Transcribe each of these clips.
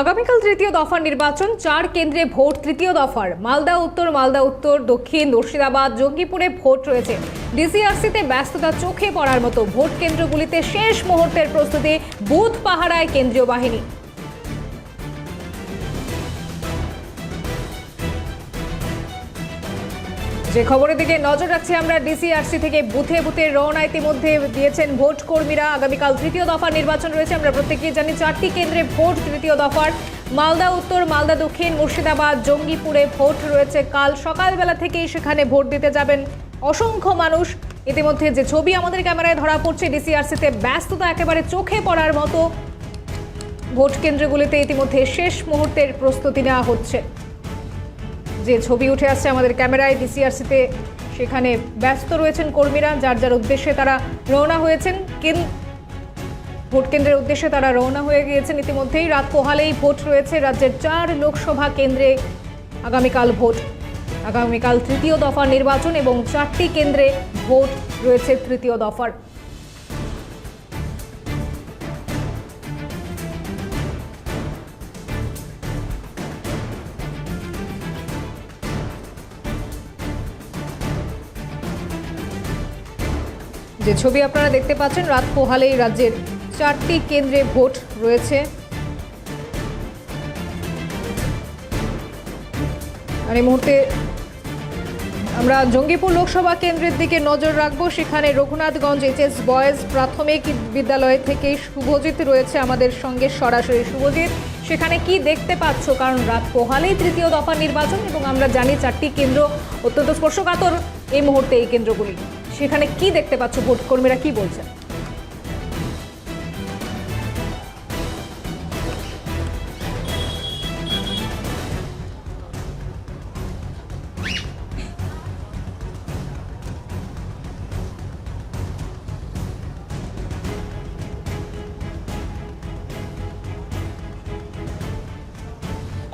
আগামীকাল তৃতীয় দফার নির্বাচন, 4 কেন্দ্রে ভোট। তৃতীয় দফার মালদা উত্তর, দক্ষিণ, মুর্শিদাবাদ, জঙ্গিপুরে ভোট রয়েছে। ডিসিআরসিতে ব্যস্ততা চোখে পড়ার মতো। ভোট কেন্দ্রগুলিতে শেষ মুহূর্তের প্রস্তুতি, বুথ পাহারায় কেন্দ্রীয় বাহিনী। যে খবরের দিকে নজর রাখছি আমরা, ডিসিআরসি থেকে বুথে বুথে রওনা ইতিমধ্যে দিয়েছেন ভোট কর্মীরা। আগামীকাল তৃতীয় দফার নির্বাচন রয়েছে। আমরা প্রত্যেকেই জানি 4টি কেন্দ্রে ভোট তৃতীয় দফার। মালদা উত্তর, মালদা দক্ষিণ, মুর্শিদাবাদ, জঙ্গিপুরে ভোট রয়েছে। কাল সকালবেলা থেকেই সেখানে ভোট দিতে যাবেন অসংখ্য মানুষ। ইতিমধ্যে যে ছবি আমাদের ক্যামেরায় ধরা পড়ছে, ডিসিআরসিতে ব্যস্ততা একেবারে চোখে পড়ার মতো। ভোট কেন্দ্রগুলিতে ইতিমধ্যে শেষ মুহূর্তের প্রস্তুতি নেওয়া হচ্ছে। যে ছবি উঠে আসছে আমাদের ক্যামেরায়, ডিসিআরসিতে সেখানে ব্যস্ত রয়েছেন কর্মীরা, যার যার উদ্দেশ্যে তারা রওনা হয়েছেন। ভোট কেন্দ্রের উদ্দেশ্যে তারা রওনা হয়ে গিয়েছেন ইতিমধ্যেই। রাত পোহালেই ভোট রয়েছে। রাজ্যের 4 লোকসভা কেন্দ্রে আগামীকাল ভোট। আগামীকাল তৃতীয় দফার নির্বাচন এবং 4টি কেন্দ্রে ভোট রয়েছে তৃতীয় দফার। যে ছবি আপনারা দেখতে পাচ্ছেন, রাত পোহালেই রাজ্যের 4টি কেন্দ্রে ভোট রয়েছে। আর এই মুহূর্তে আমরা জঙ্গিপুর লোকসভা কেন্দ্রের দিকে নজর রাখবো। সেখানে রঘুনাথগঞ্জ এইচএস বয়েজ প্রাথমিক বিদ্যালয় থেকে শুভজিৎ রয়েছে আমাদের সঙ্গে সরাসরি। শুভজিৎ, সেখানে কি দেখতে পাচ্ছ? কারণ রাত পোহালেই তৃতীয় দফা নির্বাচন এবং আমরা জানি 4টি কেন্দ্র অত্যন্ত স্পর্শকাতর এই মুহূর্তে এই কেন্দ্রগুলি। সেখানে কি দেখতে পাচ্ছ? ভোট কর্মীরা কি বলছেন?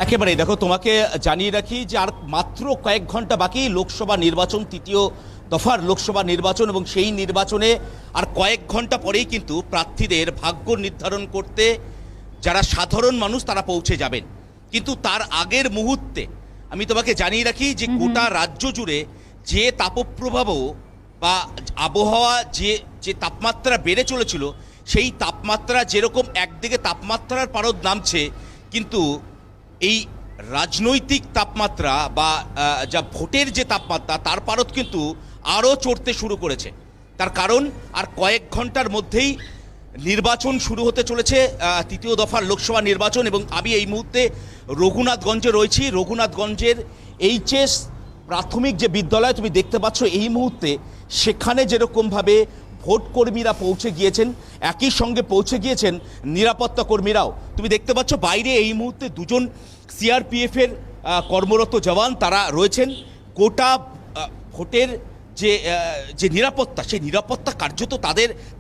একেবারেই দেখো, তোমাকে জানিয়ে রাখি যে আর মাত্র কয়েক ঘন্টা বাকি লোকসভা নির্বাচন, তৃতীয় দফার লোকসভা নির্বাচন, এবং সেই নির্বাচনে আর কয়েক ঘন্টা পরেই কিন্তু প্রার্থীদের ভাগ্য নির্ধারণ করতে যারা সাধারণ মানুষ তারা পৌঁছে যাবেন। কিন্তু তার আগের মুহূর্তে আমি তোমাকে জানিয়ে রাখি যে গোটা রাজ্য জুড়ে যে তাপপ্রবাহ বা আবহাওয়া যে তাপমাত্রা বেড়ে চলেছিল, সেই তাপমাত্রা যেরকম একদিকে তাপমাত্রার পারদ নামছে, কিন্তু এই রাজনৈতিক তাপমাত্রা বা যা ভোটের যে তাপমাত্রা তার পারদ কিন্তু আরও চড়তে শুরু করেছে। তার কারণ আর কয়েক ঘন্টার মধ্যেই নির্বাচন শুরু হতে চলেছে, তৃতীয় দফার লোকসভা নির্বাচন। এবং আমি এই মুহূর্তে রঘুনাথগঞ্জে রয়েছি। রঘুনাথগঞ্জের এইচএস প্রাথমিক যে বিদ্যালয় তুমি দেখতে পাচ্ছ এই মুহূর্তে, সেখানে যেরকমভাবে ভোট কর্মীরা পৌঁছে গিয়েছেন, একই সঙ্গে পৌঁছে গিয়েছেন নিরাপত্তা কর্মীরাও। তুমি দেখতে পাচ্ছ বাইরে এই মুহূর্তে 2জন সিআরপিএফের কর্মরত জওয়ান তারা রয়েছেন। গোটা ভোটের যে নিরাপত্তা, সেই নিরাপত্তা কার্যত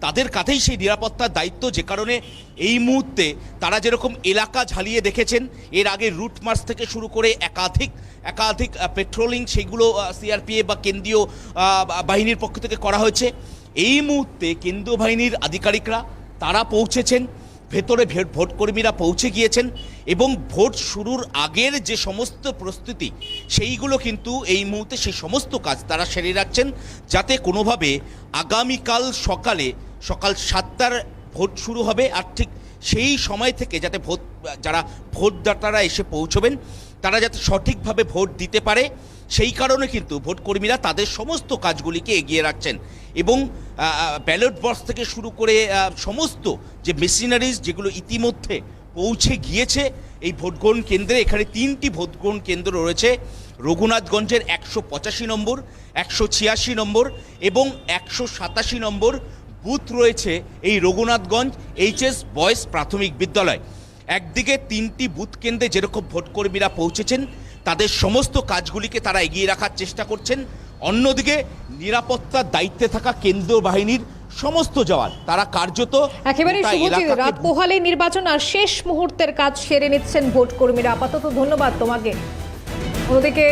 তাদের কাঁধেই সেই নিরাপত্তার দায়িত্ব। যে কারণে এই মুহূর্তে তারা যেরকম এলাকা ঝালিয়ে দেখেছেন, এর আগে রুট মার্চ থেকে শুরু করে একাধিক পেট্রোলিং সেগুলো সিআরপিএফ বা কেন্দ্রীয় বাহিনীর পক্ষ থেকে করা হয়েছে। এই মুহূর্তে কেন্দ্রীয় বাহিনীর আধিকারিকরা তারা পৌঁছেছেন, ভেতরে ভোটকর্মীরা পৌঁছে গিয়েছেন এবং ভোট শুরুর আগের যে সমস্ত প্রস্তুতি সেইগুলো কিন্তু এই মুহূর্তে সেই সমস্ত কাজ তারা সেরে রাখছেন, যাতে কোনোভাবে আগামীকাল সকাল 7টার ভোট শুরু হবে। আর ঠিক সেই সময় থেকে যাতে যারা ভোটদাতারা এসে পৌঁছবেন তারা যাতে সঠিকভাবে ভোট দিতে পারে, সেই কারণে কিন্তু ভোটকর্মীরা তাদের সমস্ত কাজগুলিকে এগিয়ে রাখছেন। এবং ব্যালট বক্স থেকে শুরু করে সমস্ত যে মেশিনারিজ যেগুলো ইতিমধ্যে পৌঁছে গিয়েছে এই ভোটগ্রহণ কেন্দ্রে। এখানে 3টি ভোটগ্রহণ কেন্দ্র রয়েছে। রঘুনাথগঞ্জের 185 নম্বর, 186 নম্বর এবং 187 নম্বর বুথ রয়েছে এই রঘুনাথগঞ্জ এইচএস বয়েজ প্রাথমিক বিদ্যালয়। একদিকে 3টি বুথ কেন্দ্রে যেরকম ভোটকর্মীরা পৌঁছেছেন, তাদের সমস্ত কাজগুলিকে তারা এগিয়ে রাখার চেষ্টা করছেন। অন্যদিকে নিরাপত্তার দায়িত্বে থাকা কেন্দ্রীয় বাহিনীর সমস্ত জওয়ান তারা কার্যত একেবারে রাত পোহালে নির্বাচন আর শেষ মুহূর্তের কাজ সেরে নিচ্ছেন ভোট কর্মীরা। আপাতত ধন্যবাদ তোমাকে। অন্যদিকে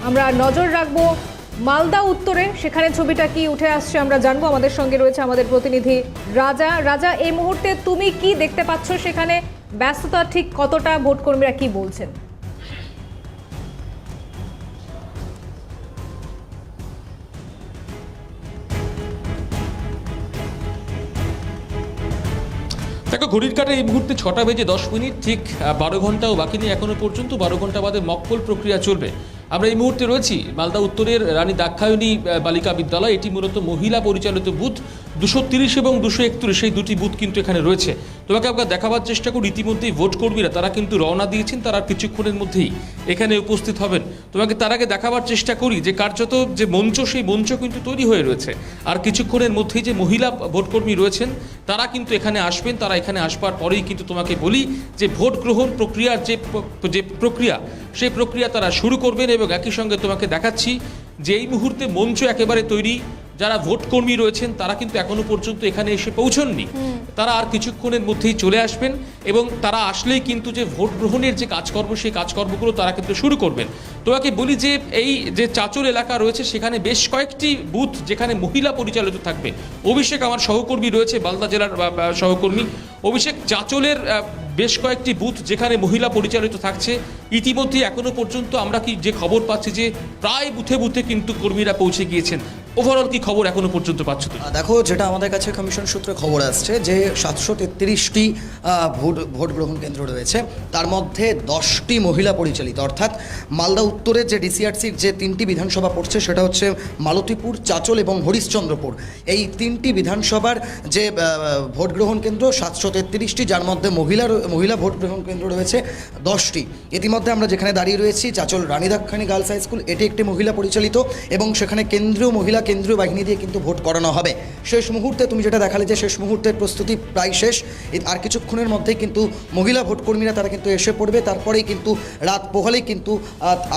আমরা নজর রাখবো মালদা উত্তরে, সেখানে ছবিটা কি উঠে আসছে আমরা জানবো। আমাদের সঙ্গে রয়েছে আমাদের প্রতিনিধি রাজা। এই মুহূর্তে তুমি কি দেখতে পাচ্ছ সেখানে? ব্যস্ততা ঠিক কতটা, ভোট কর্মীরা কি বলছেন? দেখো, ঘড়ির কাঁটা এই মুহূর্তে 6:10 ঠিক 12 ঘন্টাও বাকি নেই এখনো পর্যন্ত। 12 ঘন্টা বাদে মকপল প্রক্রিয়া চলবে। আমরা এই মুহূর্তে রয়েছি মালদা উত্তরের রানী দাক্ষায়ণী বালিকা বিদ্যালয়। এটি মূলত মহিলা পরিচালিত বুথ। 230 এবং 231 এই দুটি বুথ কিন্তু এখানে রয়েছে। তোমাকে আমরা দেখাবার চেষ্টা করি, ইতিমধ্যেই ভোট কর্মীরা তারা কিন্তু রওনা দিয়েছেন, তারা কিছুক্ষণের মধ্যেই এখানে উপস্থিত হবেন। তোমাকে তার আগে দেখাবার চেষ্টা করি যে কার্যত যে মঞ্চ, সেই মঞ্চ কিন্তু তৈরি হয়ে রয়েছে। আর কিছুক্ষণের মধ্যেই যে মহিলা ভোটকর্মী রয়েছেন তারা কিন্তু এখানে আসবেন। তারা এখানে আসবার পরেই কিন্তু তোমাকে বলি যে ভোট গ্রহণ প্রক্রিয়ার যে প্রক্রিয়া, সেই প্রক্রিয়া তারা শুরু করবেন। এবং একই সঙ্গে তোমাকে দেখাচ্ছি যে এই মুহূর্তে মঞ্চ একেবারে তৈরি। যারা ভোট কর্মী রয়েছেন তারা কিন্তু এখনো পর্যন্ত এখানে এসে পৌঁছননি, তারা আর কিছুক্ষণের মধ্যেই চলে আসবেন। এবং তারা আসলেই কিন্তু যে ভোট গ্রহণের যে কাজকর্ম, সেই কাজকর্মগুলো তারা কিন্তু শুরু করবেন। তোমাকে বলি যে এই যে চাচল এলাকা রয়েছে সেখানে বেশ কয়েকটি বুথ যেখানে মহিলা পরিচালিত থাকবে। অভিষেক আমার সহকর্মী রয়েছে, মালদা জেলার সহকর্মী অভিষেক, চাচলের বেশ কয়েকটি বুথ যেখানে মহিলা পরিচালিত থাকছে। ইতিমধ্যে এখনো পর্যন্ত আমরা কি যে খবর পাচ্ছি যে প্রায় বুথে বুথে কিন্তু কর্মীরা পৌঁছে গিয়েছেন। ওভারঅল কি খবর এখনো পর্যন্ত পাচ্ছ তুমি? দেখো, যেটা আমাদের কাছে কমিশন সূত্রে খবর আসছে যে 733টি ভোট গ্রহণ কেন্দ্র রয়েছে, তার মধ্যে 10টি মহিলা পরিচালিত। অর্থাৎ মালদা উত্তরের যে ডিসিআরসির যে 3টি বিধানসভা পড়ছে সেটা হচ্ছে মালতীপুর, চাচল এবং হরিশ্চন্দ্রপুর। এই 3টি বিধানসভার যে ভোট গ্রহণ কেন্দ্র 733টি, যার মধ্যে মহিলা ভোট গ্রহণ কেন্দ্র রয়েছে 10টি। ইতিমধ্যে আমরা যেখানে দাঁড়িয়ে রয়েছি, চাচল রানী দাক্ষায়ণী গার্লস হাই স্কুল, এটি একটি মহিলা পরিচালিত এবং সেখানে কেন্দ্রীয় বাহিনী দিয়ে কিন্তু ভোট করানো হবে। শেষ মুহূর্তে তুমি যেটা দেখালে যে শেষ মুহূর্তের প্রস্তুতি প্রায় শেষ। আর কিছুক্ষণের মধ্যেই কিন্তু মহিলা ভোট কর্মীরা তারা কিন্তু এসে পড়বে। তারপরেই কিন্তু রাত পোহালেই কিন্তু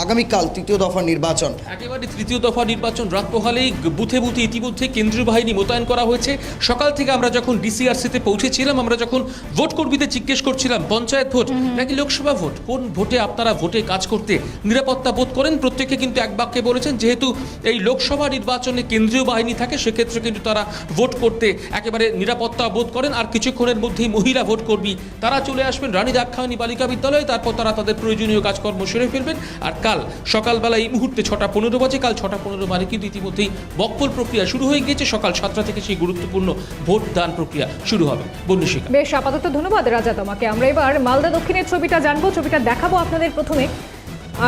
আগামীকাল তৃতীয় দফা নির্বাচন। একেবারে তৃতীয় দফা নির্বাচন রাত পোহালেই বুথে বুথে ইতিমধ্যে কেন্দ্রীয় বাহিনী মোতায়েন করা হয়েছে। সকাল থেকে আমরা যখন ডিসিআরসিতে পৌঁছেছিলাম, আমরা যখন ভোট কর্মীদের জিজ্ঞেস করছিলাম পঞ্চায়েত ভোট নাকি লোকসভা ভোট, কোন ভোটে আপনারা ভোটে কাজ করতে নিরাপত্তা বোধ করেন, প্রত্যেকে কিন্তু এক বাক্যে বলেছেন যেহেতু এই লোকসভা নির্বাচনে কেন্দ্রীয় বাহিনী থাকে সেক্ষেত্রে কিন্তু তারা ভোট করতে একেবারে নিরাপত্তা বোধ করেন। আর কিছুক্ষণের মধ্যেই মহিলা ভোট কর্মী তারা চলে আসবেন রানী দাক্ষায়ণী বালিকা বিদ্যালয়ে। তারপর তারা তাদের প্রয়োজনীয় কাজকর্ম সেরে ফেলবেন। আর কাল সকালবেলা এই মুহূর্তে 6:15 বাজে, কাল 6:15 মানে কিন্তু ইতিমধ্যেই মকপল প্রক্রিয়া শুরু হয়ে গিয়েছে। সকাল 7টা থেকে সেই গুরুত্বপূর্ণ ভোট দান প্রক্রিয়া শুরু হবে। বন্যশিকা, বেশ, আপাতত ধন্যবাদ রাজা তোমাকে। আমরা এবার মালদা দক্ষিণের ছবিটা জানবো, ছবিটা দেখাবো আপনাদের প্রথমে।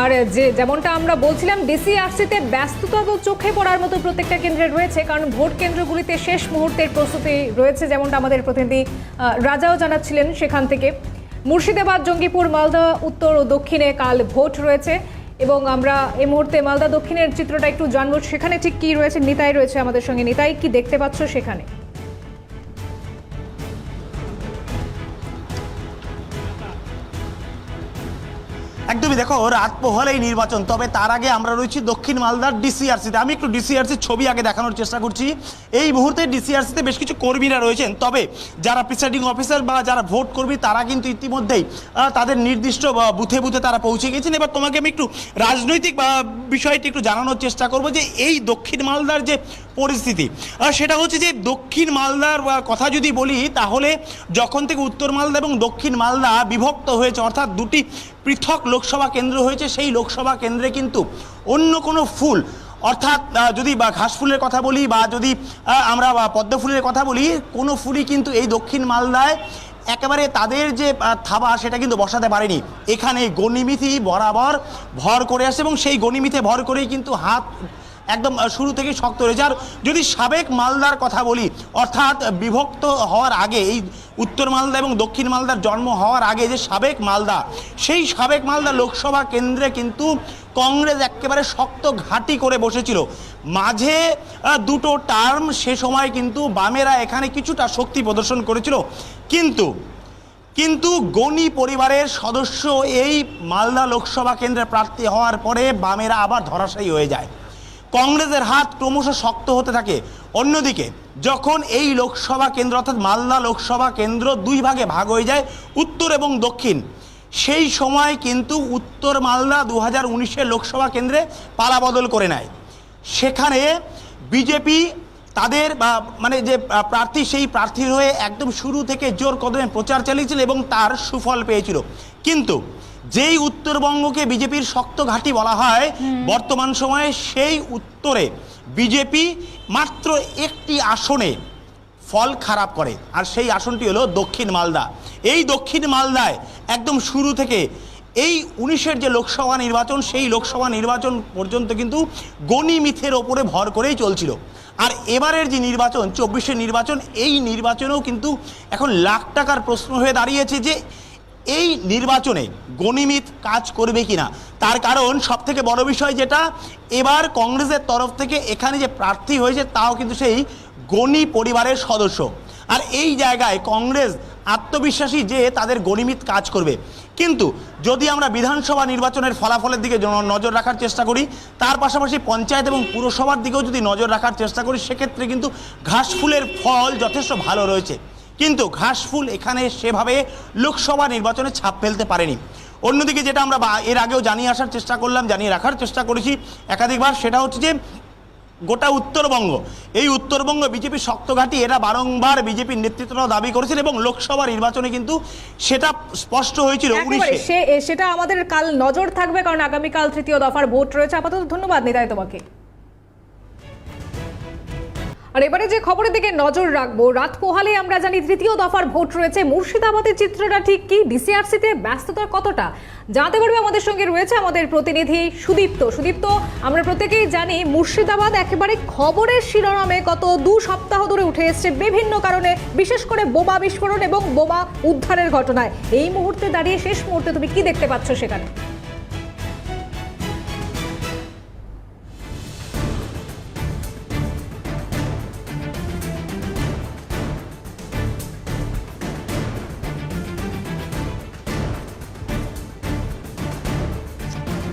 আর যেমনটা আমরা বলছিলাম, ডিসিআরসিতে ব্যস্ততা তো চোখে পড়ার মতো প্রত্যেকটা কেন্দ্রে রয়েছে, কারণ ভোট কেন্দ্রগুলিতে শেষ মুহূর্তের প্রস্তুতি রয়েছে, যেমনটা আমাদের প্রতিনিধি রাজাও জানাচ্ছিলেন সেখান থেকে। মুর্শিদাবাদ, জঙ্গিপুর, মালদা উত্তর ও দক্ষিণে কাল ভোট রয়েছে এবং আমরা এই মুহূর্তে মালদা দক্ষিণের চিত্রটা একটু জানবো, সেখানে ঠিক কি রয়েছে। নিতাই রয়েছে আমাদের সঙ্গে। নিতাই, কি দেখতে পাচ্ছ সেখানে? একদমই, দেখো রাত পোহালেই নির্বাচন। তবে তার আগে আমরা রয়েছি দক্ষিণ মালদার ডিসিআরসিতে। আমি একটু ডিসিআরসির ছবি আগে দেখানোর চেষ্টা করছি। এই মুহূর্তে ডিসিআরসিতে বেশ কিছু কর্মীরা রয়েছেন, তবে যারা প্রিসাইডিং অফিসার বা যারা ভোট কর্মী তারা কিন্তু ইতিমধ্যেই তাদের নির্দিষ্ট বুথে বুথে তারা পৌঁছে গেছেন। এবার তোমাকে আমি একটু রাজনৈতিক বিষয়টি একটু জানানোর চেষ্টা করব যে এই দক্ষিণ মালদার যে পরিস্থিতি, সেটা হচ্ছে যে দক্ষিণ মালদার কথা যদি বলি তাহলে যখন থেকে উত্তর মালদা এবং দক্ষিণ মালদা বিভক্ত হয়েছে, অর্থাৎ দুটি পৃথক লোকসভা কেন্দ্র হয়েছে, সেই লোকসভা কেন্দ্রে কিন্তু অন্য কোনো ফুল, অর্থাৎ যদি বা ঘাস ফুলের কথা বলি বা যদি আমরা পদ্ম ফুলের কথা বলি, কোনো ফুলই কিন্তু এই দক্ষিণ মালদায় একেবারে তাদের যে থাবা সেটা কিন্তু বসাতে পারেনি। এখানে গণিমিতি বরাবর ভর করে আসে এবং সেই গণিমিতে ভর করেই কিন্তু হাত একদম শুরু থেকে শক্ত রয়েছে। আর যদি সাবেক মালদার কথা বলি, অর্থাৎ বিভক্ত হওয়ার আগে, এই উত্তর মালদা এবং দক্ষিণ মালদার জন্ম হওয়ার আগে যে সাবেক মালদা, সেই সাবেক মালদা লোকসভা কেন্দ্রে কিন্তু কংগ্রেস একেবারে শক্ত ঘাঁটি করে বসেছিল। মাঝে দুটো টার্ম সে সময় কিন্তু বামেরা এখানে কিছুটা শক্তি প্রদর্শন করেছিল, কিন্তু গণি পরিবারের সদস্য এই মালদা লোকসভা কেন্দ্রে প্রার্থী হওয়ার পরে বামেরা আবার ধরাশায়ী হয়ে যায়। কংগ্রেসের হাত ক্রমশ শক্ত হতে থাকে। অন্যদিকে যখন এই লোকসভা কেন্দ্র অর্থাৎ মালদা লোকসভা কেন্দ্র দুই ভাগে ভাগ হয়ে যায়, উত্তর এবং দক্ষিণ, সেই সময় কিন্তু উত্তর মালদা 2019-এর লোকসভা কেন্দ্রে পালাবদল করে নেয়। সেখানে বিজেপি তাদের মানে যে প্রার্থী সেই প্রার্থীর হয়ে একদম শুরু থেকে জোর কদমে প্রচার চালিয়েছিল এবং তার সুফল পেয়েছিল। কিন্তু যেই উত্তরবঙ্গকে বিজেপির শক্ত ঘাঁটি বলা হয় বর্তমান সময়ে সেই উত্তরে বিজেপি মাত্র একটি আসনে ফল খারাপ করে, আর সেই আসনটি হলো দক্ষিণ মালদা। এই দক্ষিণ মালদায় একদম শুরু থেকে এই 19-এর যে লোকসভা নির্বাচন, সেই লোকসভা নির্বাচন পর্যন্ত কিন্তু গণিমিথের ওপরে ভর করেই চলছিল। আর এবারের যে নির্বাচন 24-এর নির্বাচন, এই নির্বাচনেও কিন্তু এখন লাখ টাকার প্রশ্ন হয়ে দাঁড়িয়েছে যে এই নির্বাচনে গণিমিত কাজ করবে কিনা। তার কারণ সবথেকে বড় বিষয় যেটা, এবার কংগ্রেসের তরফ থেকে এখানে যে প্রার্থী হয়েছে তাও কিন্তু সেই গণি পরিবারের সদস্য। আর এই জায়গায় কংগ্রেস আত্মবিশ্বাসী যে তাদের গণিমিত কাজ করবে। কিন্তু যদি আমরা বিধানসভা নির্বাচনের ফলাফলের দিকে নজর রাখার চেষ্টা করি, তার পাশাপাশি পঞ্চায়েত এবং পুরসভার দিকেও যদি নজর রাখার চেষ্টা করি, সেক্ষেত্রে কিন্তু ঘাসফুলের ফল যথেষ্ট ভালো রয়েছে। কিন্তু ঘাসফুল এখানে সেভাবে লোকসভা নির্বাচনে ছাপ ফেলতে পারেনি। অন্যদিকে যেটা আমরা এর আগেও জানিয়ে আসার চেষ্টা করলাম, জানিয়ে রাখার চেষ্টা করেছি একাধিকবার, সেটা হচ্ছে যে গোটা উত্তরবঙ্গ, এই উত্তরবঙ্গ বিজেপি শক্ত ঘাঁটি, এরা বারংবার বিজেপির নেতৃত্বরাও দাবি করেছেন এবং লোকসভা নির্বাচনে কিন্তু সেটা স্পষ্ট হয়েছিল 19-এ। সেটা আমাদের কাল নজর থাকবে, কারণ আগামীকাল তৃতীয় দফার ভোট রয়েছে। আপাতত ধন্যবাদ নিতাই তোমাকে। আর এবারে যে খবরের দিকে নজর রাখবো, রাত পোহালে আমরা জানি তৃতীয় দফার ভোট রয়েছে। মুর্শিদাবাদের চিত্রটা ঠিক কি, ডিসিআরসিতে ব্যস্ততা কতটা, জানতে পারবে আমাদের সঙ্গে রয়েছে আমাদের প্রতিনিধি সুদীপ্ত। আমরা প্রত্যেকেই জানি মুর্শিদাবাদ একেবারে খবরের শিরোনামে গত 2 সপ্তাহ ধরে উঠে এসছে বিভিন্ন কারণে, বিশেষ করে বোমা বিস্ফোরণ এবং বোমা উদ্ধারের ঘটনায়। এই মুহূর্তে দাঁড়িয়ে শেষ মুহূর্তে তুমি কি দেখতে পাচ্ছ সেখানে?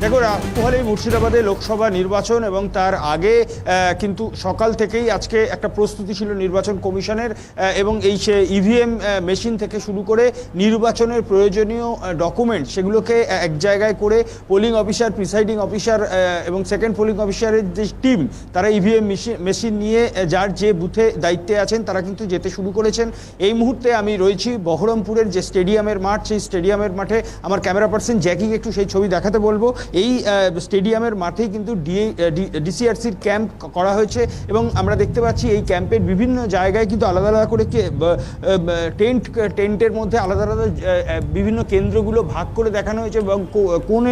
দেখো, রাত পোহালেই মুর্শিদাবাদে লোকসভা নির্বাচন এবং তার আগে কিন্তু সকাল থেকেই আজকে একটা প্রস্তুতি ছিল নির্বাচন কমিশনের, এবং এই ইভিএম মেশিন থেকে শুরু করে নির্বাচনের প্রয়োজনীয় ডকুমেন্ট সেগুলোকে এক জায়গায় করে পোলিং অফিসার, প্রিসাইডিং অফিসার এবং সেকেন্ড পোলিং অফিসারের যে টিম, তারা ইভিএম মেশিন নিয়ে যার যে বুথে দায়িত্বে আছেন তারা কিন্তু যেতে শুরু করেছেন। এই মুহূর্তে আমি রয়েছি বহরমপুরের যে স্টেডিয়ামের মাঠ, সেই স্টেডিয়ামের মাঠে আমার ক্যামেরা পার্সন জ্যাকিকে একটু সেই ছবি দেখাতে বলবো। এই স্টেডিয়ামের মাঠেই কিন্তু ডিসিআরসির ক্যাম্প করা হয়েছে এবং আমরা দেখতে পাচ্ছি এই ক্যাম্পের বিভিন্ন জায়গায় কিন্তু আলাদা আলাদা করে টেন্টের মধ্যে আলাদা আলাদা বিভিন্ন কেন্দ্রগুলো ভাগ করে দেখানো হয়েছে এবং কোন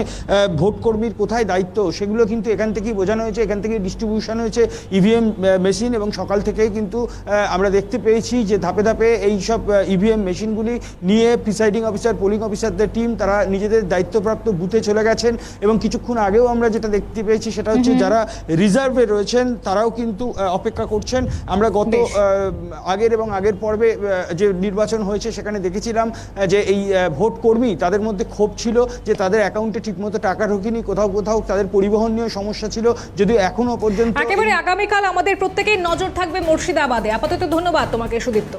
ভোটকর্মীর কোথায় দায়িত্ব সেগুলো কিন্তু এখান থেকেই বোঝানো হয়েছে, এখান থেকে ডিস্ট্রিবিউশন হয়েছে ইভিএম মেশিন। এবং সকাল থেকেই কিন্তু আমরা দেখতে পেয়েছি যে ধাপে ধাপে এই সব ইভিএম মেশিনগুলি নিয়ে প্রিসাইডিং অফিসার, পোলিং অফিসারদের টিম তারা নিজেদের দায়িত্বপ্রাপ্ত বুথে চলে গেছেন। এবং কিছুক্ষণ আগেও আমরা যেটা দেখতে পেয়েছি সেটা হচ্ছে যারা রিজার্ভে রয়েছেন তারাও কিন্তু অপেক্ষা করছেন। আমরা গত আগের এবং আগের পর্বে যে নির্বাচন হয়েছে সেখানে দেখেছিলাম যে এই ভোট কর্মী তাদের মধ্যে ক্ষোভ ছিল যে তাদের অ্যাকাউন্টে ঠিকমতো টাকা ঢোকেনি, কোথাও কোথাও তাদের পরিবহন নিয়ে সমস্যা ছিল, যদিও এখনো পর্যন্ত। একেবারে আগামীকাল আমাদের প্রত্যেকেই নজর থাকবে মুর্শিদাবাদে। আপাতত ধন্যবাদ তোমাকে সুদীপ্ত।